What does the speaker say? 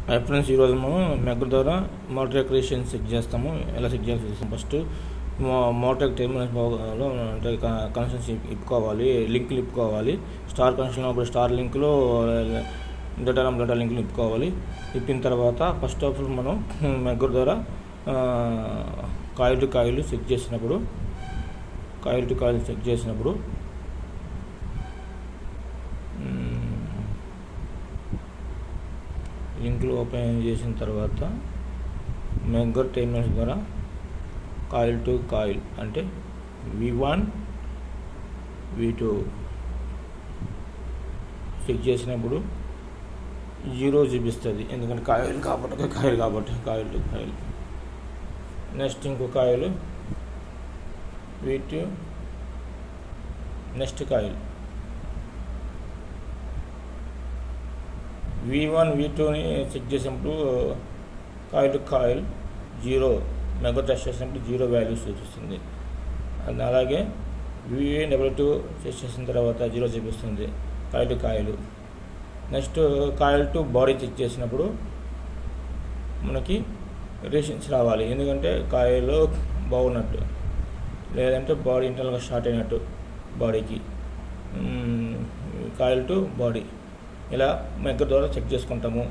Hi friends, ఈరోజు మనం మెగ్గుర్ ద్వారా మోటార్ క్రియేషన్ చెక్ చేస్తాము. ఎలా చెక్ చేయాలో చూస్తాం. ఫస్ట్ మోటార్ టెర్మినల్స్లో అంటే కనెక్షన్స్ ఇప్పుకోవాలి, లింకులు ఇప్పుకోవాలి. స్టార్ కనెక్షన్ అప్పుడు స్టార్ లింకులు, డేటా లింకులు ఇప్పుకోవాలి. ఇప్పిన తర్వాత ఫస్ట్ ఆఫ్ ఆల్ మనం మెగ్గుర్ ద్వారా కాయిల్ టు కాయిల్ చెక్ చేసినప్పుడు లింకులు ఓపెన్ చేసిన తర్వాత మెగ్గుర్ టెర్మినల్స్ ద్వారా కాయిల్ టు కాయిల్ అంటే V1 V2 చెక్ చేసినప్పుడు 0 చూపిస్తుంది. ఎందుకంటే కాయిల్ కాబట్టి కాయిల్ టు కాయిల్. నెక్స్ట్ ఇంకో coil V2, next coil V1 V2ని చెక్ చేసినప్పుడు coil to coil 0, megger test చేసినప్పుడు 0 వాల్యూస్ చూపిస్తుంది. అలాగే V2 చెక్ చేసిన తర్వాత 0 చూపిస్తుంది coil to coil. Next coil to body check చేసినప్పుడు మనకి రేషన్స్ రావాలి. ఎందుకంటే కాయిల్ బాగున్నట్టు, లేదంటే బాడీ ఇంటర్నల్గా షార్ట్ అయినట్టు బాడీకి. కాయిల్ టు బాడీ ఇలా మెగ్గుర్ ద్వారా చెక్ చేసుకుంటాము.